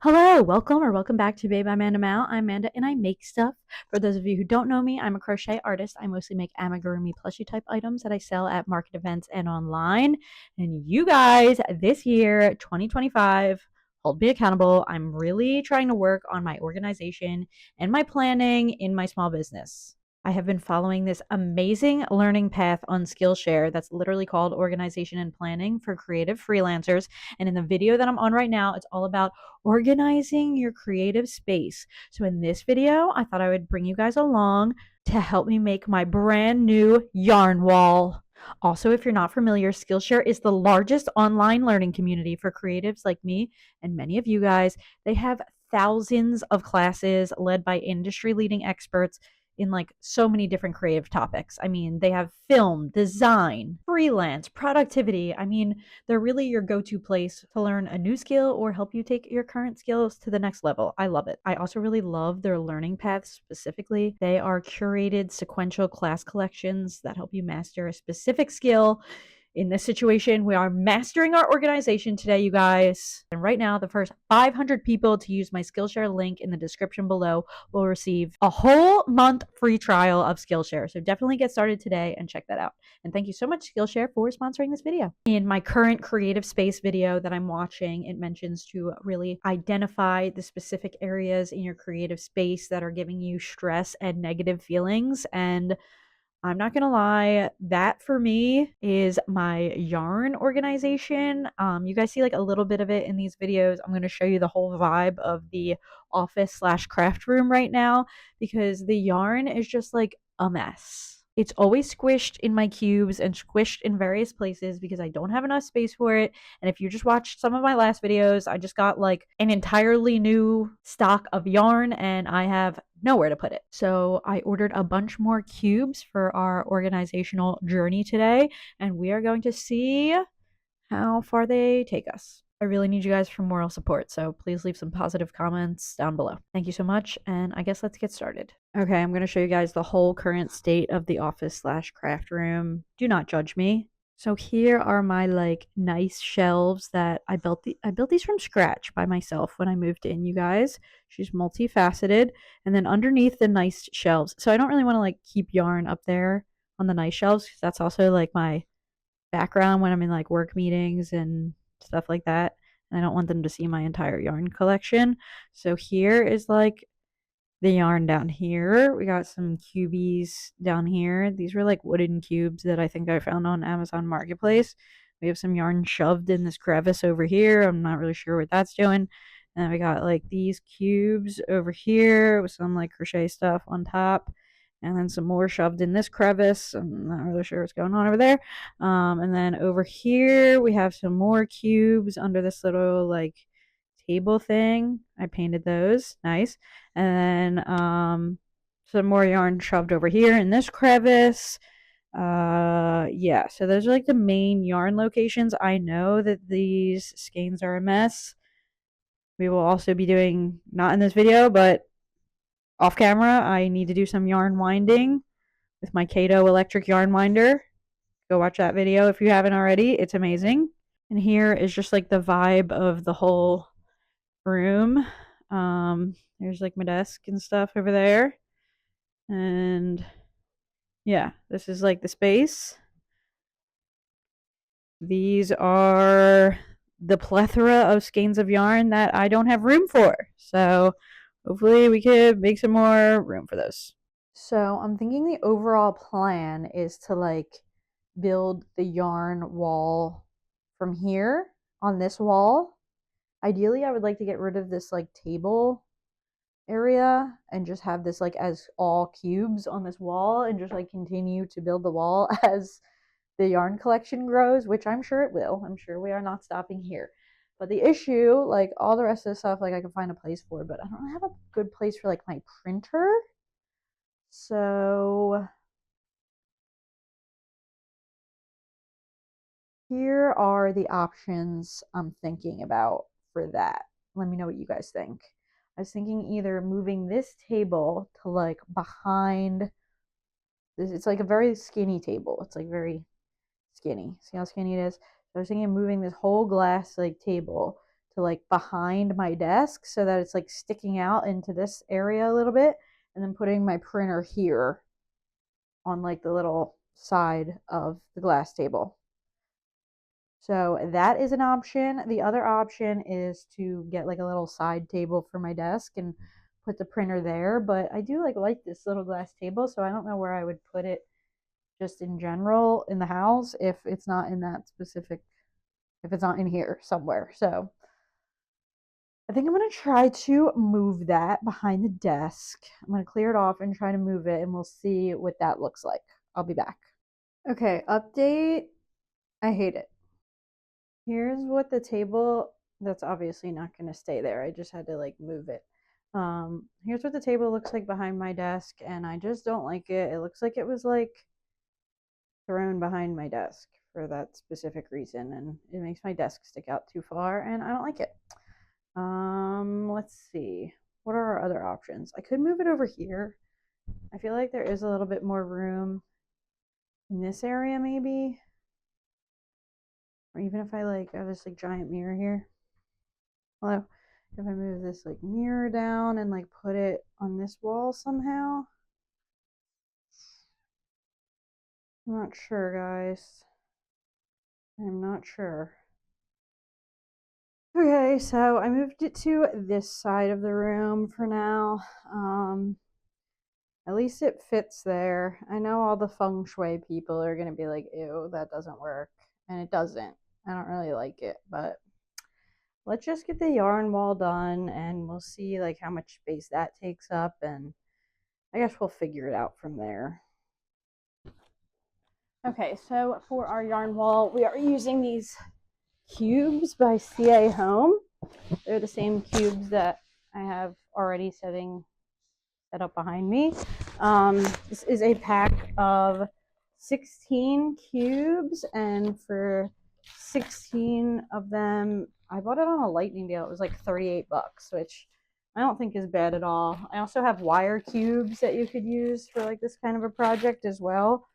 Hello, welcome back to Babe I'm Amanda. I'm Amanda and I make stuff. For those of you who don't know me, I'm a crochet artist. I mostly make amigurumi plushie type items that I sell at market events and online. And you guys, this year, 2025, hold me accountable. I'm really trying to work on my organization and my planning in my small business. I have been following this amazing learning path on Skillshare that's literally called Organization and Planning for Creative Freelancers. And in the video that I'm on right now, it's all about organizing your creative space. So in this video, I thought I would bring you guys along to help me make my brand new yarn wall. Also, if you're not familiar, Skillshare is the largest online learning community for creatives like me and many of you guys. They have thousands of classes led by industry leading experts in like so many different creative topics. I mean, they have film, design, freelance, productivity. I mean, they're really your go-to place to learn a new skill or help you take your current skills to the next level. I love it. I also really love their learning paths specifically. They are curated sequential class collections that help you master a specific skill. In this situation, we are mastering our organization today, you guys. And right now, the first 500 people to use my Skillshare link in the description below will receive a whole month free trial of Skillshare. So definitely get started today and check that out. And thank you so much, Skillshare, for sponsoring this video. In my current creative space video that I'm watching, it mentions to really identify the specific areas in your creative space that are giving you stress and negative feelings. And I'm not gonna lie, that for me is my yarn organization. You guys see like a little bit of it in these videos. I'm gonna show you the whole vibe of the office slash craft room right now because the yarn is just like a mess. It's always squished in my cubes and squished in various places because I don't have enough space for it. And if you just watched some of my last videos, I just got like an entirely new stock of yarn and I have nowhere to put it. So I ordered a bunch more cubes for our organizational journey today, and we are going to see how far they take us. I really need you guys for moral support, so please leave some positive comments down below. Thank you so much, and I guess let's get started. Okay, I'm going to show you guys the whole current state of the office slash craft room. Do not judge me. So here are my like nice shelves that I built these from scratch by myself when I moved in, you guys. She's multifaceted. And then underneath the nice shelves. So I don't really want to like keep yarn up there on the nice shelves because that's also like my background when I'm in like work meetings and stuff like that. And I don't want them to see my entire yarn collection. So here is like the yarn down here. We got some cubies down here. These were like wooden cubes that I think I found on Amazon Marketplace. We have some yarn shoved in this crevice over here. I'm not really sure what that's doing. And we got like these cubes over here with some like crochet stuff on top. And then some more shoved in this crevice. I'm not really sure what's going on over there. And then over here we have some more cubes under this little like table thing. I painted those. Nice. And then some more yarn shoved over here in this crevice. Yeah, so those are like the main yarn locations. I know that these skeins are a mess. We will also be doing, not in this video, but off camera, I need to do some yarn winding with my Caydo electric yarn winder. Go watch that video if you haven't already. It's amazing. And here is just like the vibe of the whole room. There's like my desk and stuff over there. And yeah, this is like the space. These are the plethora of skeins of yarn that I don't have room for. So hopefully we could make some more room for those. So I'm thinking the overall plan is to like build the yarn wall from here on this wall. Ideally, I would like to get rid of this like table area and just have this like as all cubes on this wall and just like continue to build the wall as the yarn collection grows, which I'm sure it will. I'm sure we are not stopping here. But the issue, like all the rest of the stuff, like I can find a place for, but I don't have a good place for like my printer. So here are the options I'm thinking about for that. Let me know what you guys think. I was thinking either moving this table to like behind this. It's like a very skinny table. It's like very skinny. See how skinny it is? So I was thinking of moving this whole glass like table to like behind my desk so that it's like sticking out into this area a little bit, and then putting my printer here on like the little side of the glass table. So that is an option. The other option is to get like a little side table for my desk and put the printer there. But I do like this little glass table, so I don't know where I would put it just in general in the house if it's not in that specific, if it's not in here somewhere. So I think I'm going to try to move that behind the desk. I'm going to clear it off and try to move it, and we'll see what that looks like. I'll be back. Okay, update. I hate it. Here's what the table, that's obviously not going to stay there. I just had to like move it. Here's what the table looks like behind my desk, and I just don't like it. It looks like it was like thrown behind my desk for that specific reason, and it makes my desk stick out too far, and I don't like it. Let's see. What are our other options? I could move it over here. I feel like there is a little bit more room in this area, maybe. Or even if I like have this like giant mirror here. Although, if I move this like mirror down and like put it on this wall somehow. I'm not sure, guys. I'm not sure. Okay, so I moved it to this side of the room for now. At least it fits there. I know all the feng shui people are gonna be like, ew, that doesn't work. And it doesn't. I don't really like it, but let's just get the yarn wall done and we'll see like how much space that takes up, and I guess we'll figure it out from there. Okay, so for our yarn wall, we are using these cubes by CA Home. They're the same cubes that I have already set up behind me. This is a pack of 16 cubes, and for 16 of them, I bought it on a lightning deal. It was like 38 bucks, which I don't think is bad at all. I also have wire cubes that you could use for like this kind of a project as well.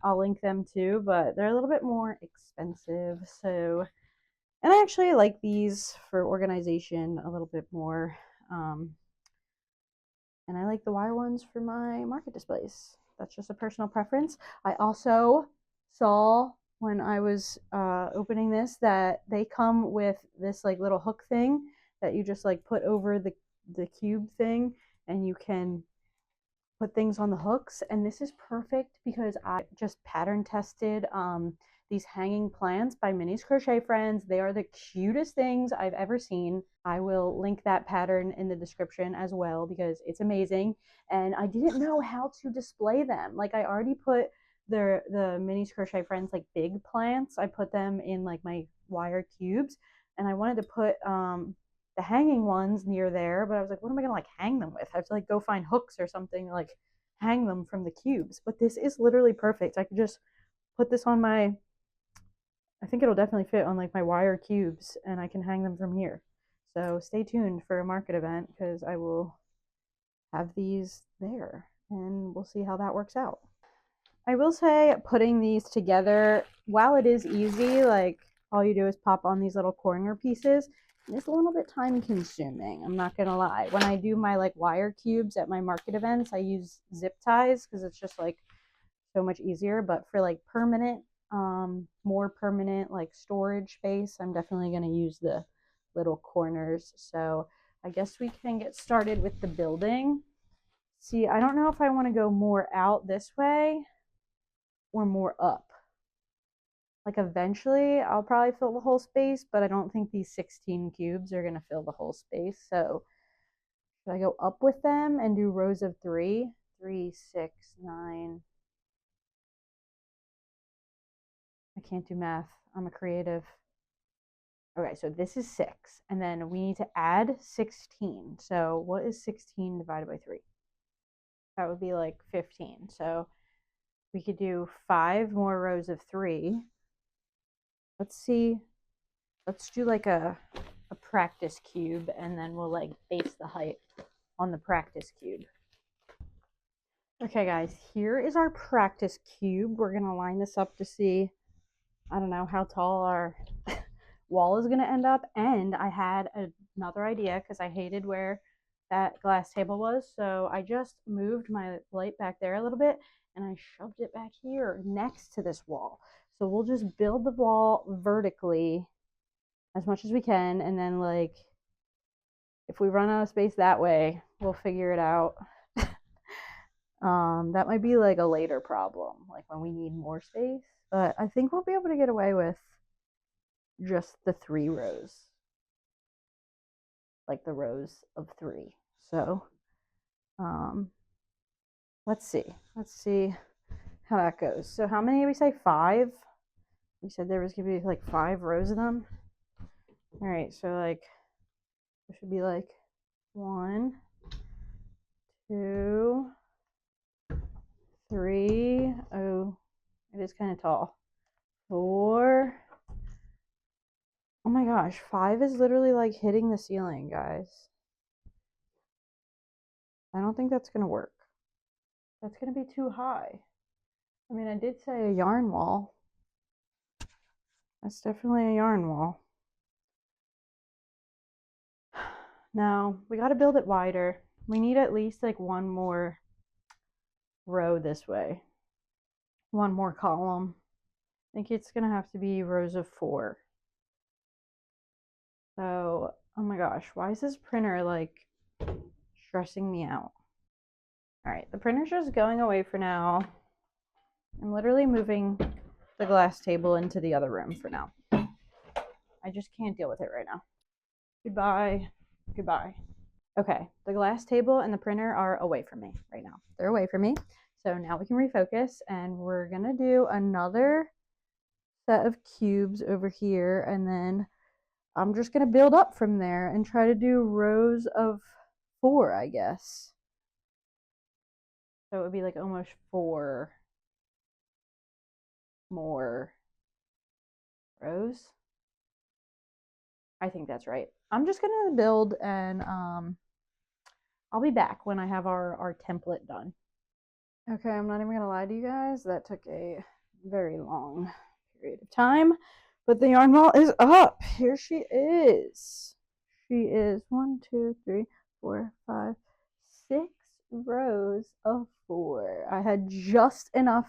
I'll link them too, but they're a little bit more expensive. So, and I actually like these for organization a little bit more. And I like the wire ones for my market displays. That's just a personal preference. I also saw when I was opening this that they come with this like little hook thing that you just like put over the cube thing, and you can put things on the hooks. And this is perfect because I just pattern tested these hanging plants by Minnie's Crochet Friends. They are the cutest things I've ever seen. I will link that pattern in the description as well because it's amazing. And I didn't know how to display them. Like I already put the Minnie's Crochet Friends like big plants. I put them in like my wire cubes, and I wanted to put the hanging ones near there, but I was like, what am I gonna like hang them with? I have to like go find hooks or something to like hang them from the cubes. But this is literally perfect. I could just put this on my, I think it'll definitely fit on like my wire cubes, and I can hang them from here. So stay tuned for a market event because I will have these there, and we'll see how that works out. I will say putting these together, while it is easy, like all you do is pop on these little corner pieces, it's a little bit time consuming. I'm not gonna lie. When I do my like wire cubes at my market events, I use zip ties because it's just like so much easier. But for like permanent, more permanent like storage space, I'm definitely gonna use the little corners. So I guess we can get started with the building. See, I don't know if I want to go more out this way or more up. Like eventually I'll probably fill the whole space, but I don't think these 16 cubes are going to fill the whole space. So should I go up with them and do rows of 3? 3, 6, 9. I can't do math. I'm a creative. Okay, so this is 6. And then we need to add 16. So what is 16 divided by 3? That would be like 15. So we could do 5 more rows of 3. Let's see. Let's do like a practice cube, and then we'll like base the height on the practice cube. Okay guys, here is our practice cube. We're gonna line this up to see, I don't know how tall our wall is going to end up. And I had another idea because I hated where that glass table was. So I just moved my light back there a little bit and I shoved it back here next to this wall. So we'll just build the wall vertically as much as we can, and then like if we run out of space that way, we'll figure it out. That might be like a later problem, like when we need more space. But I think we'll be able to get away with just the 3 rows, like the rows of 3. So, let's see how that goes. So how many did we say? 5? We said there was gonna be like 5 rows of them. All right, so like there should be like 1, 2, 3. Oh, it is kind of tall. 4. Oh my gosh, 5 is literally like hitting the ceiling, guys. I don't think that's gonna work. That's gonna be too high. I mean, I did say a yarn wall. That's definitely a yarn wall. Now, we got to build it wider. We need at least like 1 more row this way. 1 more column. I think it's going to have to be rows of 4. So, oh my gosh, why is this printer like stressing me out? All right, the printer's just going away for now. I'm literally moving the glass table into the other room for now. I just can't deal with it right now. Goodbye. Goodbye. Okay, the glass table and the printer are away from me right now. They're away from me. So now we can refocus, and we're gonna do another set of cubes over here, and then I'm just gonna build up from there and try to do rows of 4, I guess. So it would be like almost 4 more rows. I think that's right. I'm just gonna build, and I'll be back when I have our template done. Okay, I'm not even gonna lie to you guys. That took a very long period of time, but the yarn wall is up. Here she is. She is 1, 2, 3, 4, 5, 6 rows of 4. I had just enough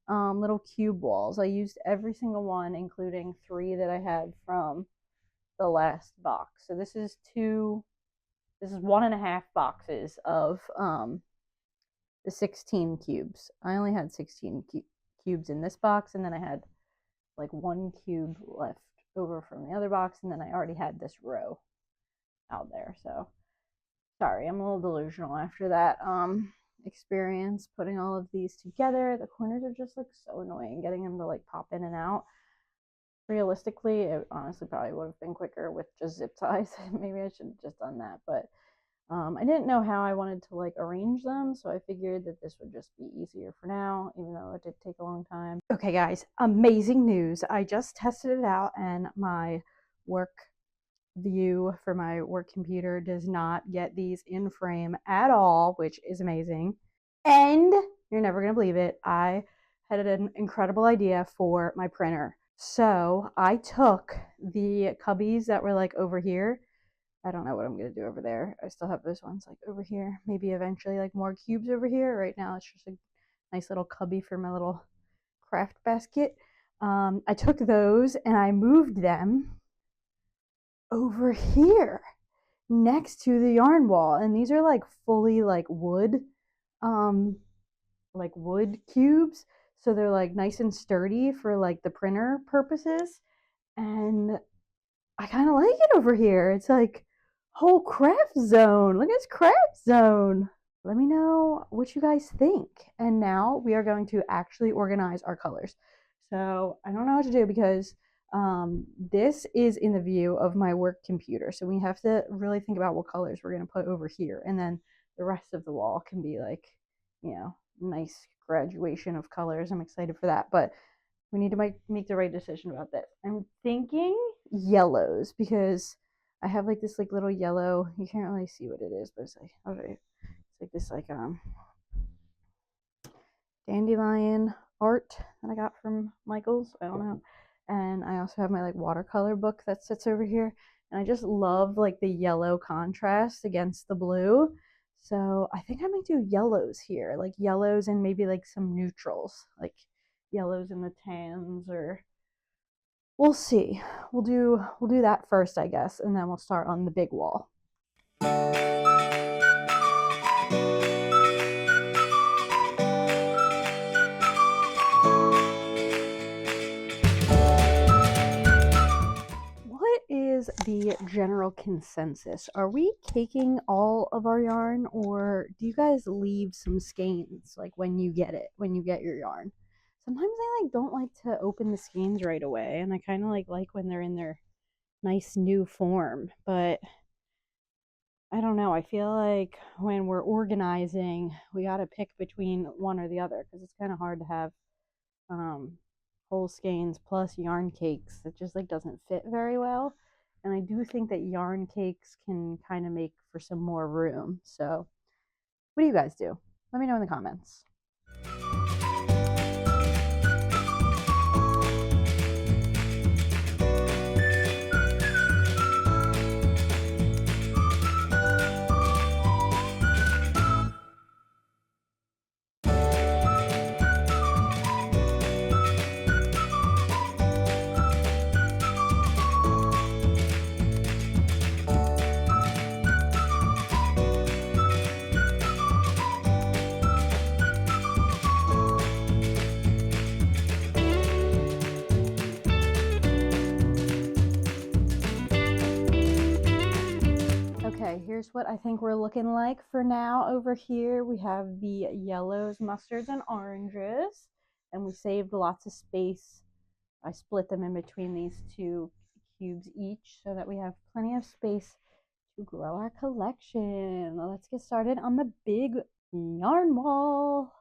little cube walls. I used every single one, including 3 that I had from the last box. So this is 1.5 boxes of the 16 cubes. I only had 16 cubes in this box, and then I had like 1 cube left over from the other box, and then I already had this row out there. So sorry, I'm a little delusional after that experience putting all of these together. The corners are just like so annoying, getting them to like pop in and out. Realistically, it honestly probably would have been quicker with just zip ties. Maybe I should have just done that, but I didn't know how I wanted to like arrange them, so I figured that this would just be easier for now, even though it did take a long time. Okay guys, amazing news. I just tested it out, and my work view for my work computer does not get these in frame at all, which is amazing. And you're never gonna believe it, I had an incredible idea for my printer. So I took the cubbies that were like over here. I don't know what I'm going to do over there. I still have those ones like over here. Maybe eventually like more cubes over here. Right now it's just a nice little cubby for my little craft basket. I took those and I moved them over here next to the yarn wall. And these are like fully like wood cubes. So they're like nice and sturdy for like the printer purposes. And I kind of like it over here. It's like whole craft zone. Look at this craft zone. Let me know what you guys think. And now we are going to actually organize our colors. So I don't know what to do because this is in the view of my work computer. So we have to really think about what colors we're going to put over here. And then the rest of the wall can be like, you know, nice graduation of colors. I'm excited for that. But we need to make the right decision about this. I'm thinking yellows because I have like this like little yellow. You can't really see what it is, but it's like okay, it's like this like dandelion art that I got from Michael's. I don't know. And I also have my like watercolor book that sits over here. And I just love like the yellow contrast against the blue. So I think I might do yellows here, like yellows and maybe like some neutrals, like yellows and the tans, or we'll see. We'll do that first, I guess, and then we'll start on the big wall. What is the general consensus? Are we caking all of our yarn, or do you guys leave some skeins like when you get your yarn? Sometimes I like don't like to open the skeins right away, and I kind of like when they're in their nice new form, but I don't know. I feel like when we're organizing, we got to pick between one or the other because it's kind of hard to have um, whole skeins plus yarn cakes. It just like doesn't fit very well. And I do think that yarn cakes can kind of make for some more room. So, what do you guys do? Let me know in the comments. Okay, here's what I think we're looking like for now. Over here we have the yellows, mustards, and oranges, and we saved lots of space. I split them in between these two cubes each so that we have plenty of space to grow our collection. Let's get started on the big yarn wall.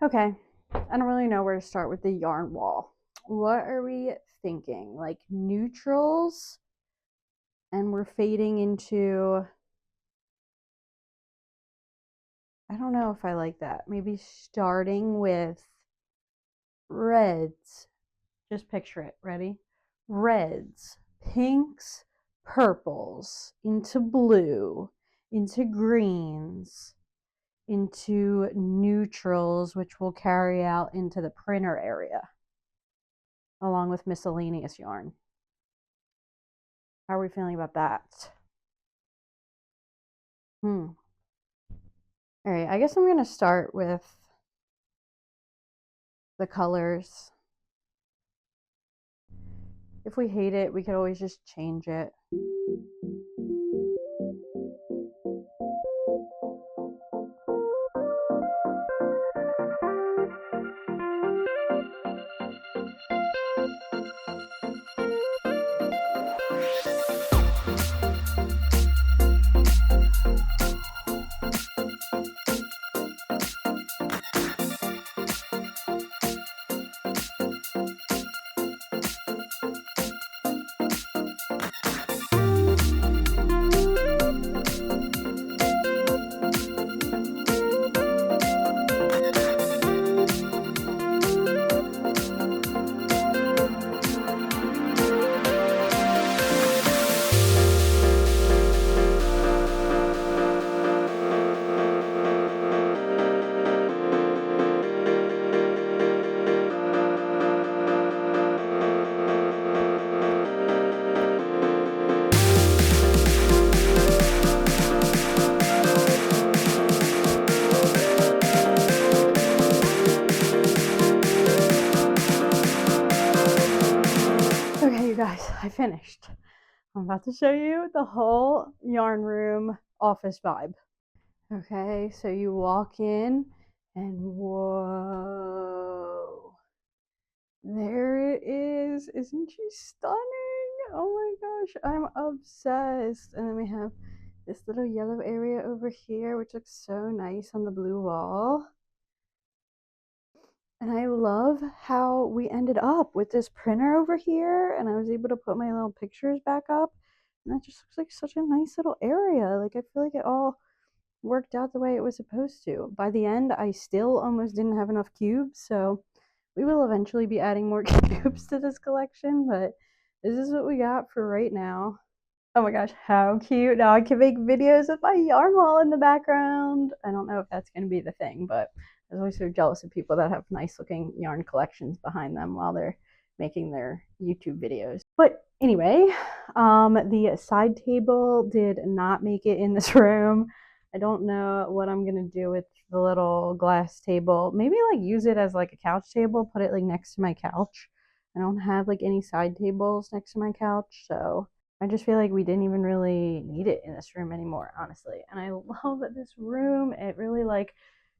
Okay, I don't really know where to start with the yarn wall. What are we thinking? Like neutrals? And we're fading into, I don't know if I like that. Maybe starting with reds. Just picture it. Ready? Reds, pinks, purples, into blue, into greens, into neutrals, which will carry out into the printer area, along with miscellaneous yarn. How are we feeling about that? All right, I guess I'm going to start with the colors. If we hate it, we could always just change it. Okay, you guys, I finished. I'm about to show you the whole yarn room office vibe. Okay, so you walk in and whoa, there it is. Isn't she stunning? Oh my gosh, I'm obsessed. And then we have this little yellow area over here, which looks so nice on the blue wall. And I love how we ended up with this printer over here, and I was able to put my little pictures back up. And that just looks like such a nice little area. Like, I feel like it all worked out the way it was supposed to. By the end, I still almost didn't have enough cubes, so We will eventually be adding more cubes to this collection, but this is what we got for right now. Oh my gosh, how cute. Now I can make videos with my yarn wall in the background. I don't know if that's going to be the thing, but I was always so jealous of people that have nice looking yarn collections behind them while they're making their YouTube videos. But anyway, the side table did not make it in this room. I don't know what I'm going to do with the little glass table. Maybe like use it as like a couch table, put it like next to my couch. I don't have like any side tables next to my couch, so I just feel like we didn't even really need it in this room anymore, honestly. And I love this room. It really like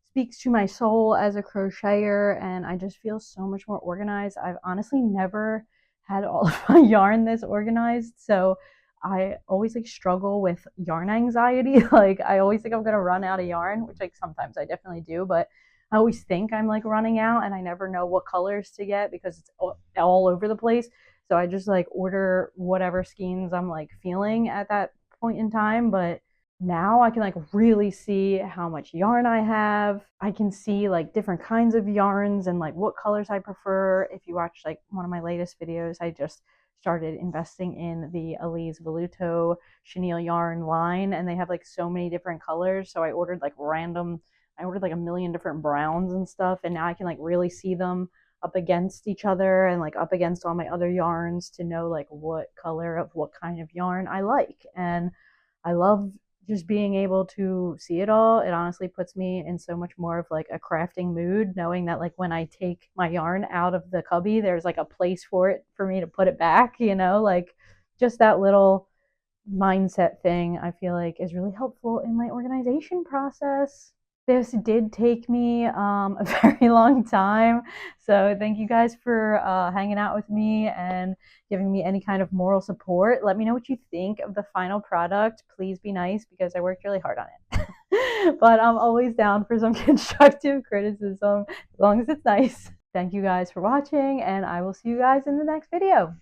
speaks to my soul as a crocheter, and I just feel so much more organized. I've honestly never had all of my yarn this organized, so I always like struggle with yarn anxiety. Like I always think I'm gonna run out of yarn, which like sometimes I definitely do, but I always think I'm like running out and I never know what colors to get because it's all over the place. So I just like order whatever skeins I'm like feeling at that point in time. But now I can like really see how much yarn I have. I can see like different kinds of yarns and like what colors I prefer. If you watch like one of my latest videos, I just started investing in the Elise Voluto chenille yarn line, and they have like so many different colors. So I ordered like a million different browns and stuff, and now I can like really see them up against each other and like up against all my other yarns to know like what color of what kind of yarn I like. And I love just being able to see it all. It honestly puts me in so much more of like a crafting mood, knowing that like when I take my yarn out of the cubby, there's like a place for it for me to put it back, like just that little mindset thing I feel like is really helpful in my organization process. This did take me a very long time. So thank you guys for hanging out with me and giving me any kind of moral support. Let me know what you think of the final product. Please be nice because I worked really hard on it. But I'm always down for some constructive criticism as long as it's nice. Thank you guys for watching, and I will see you guys in the next video.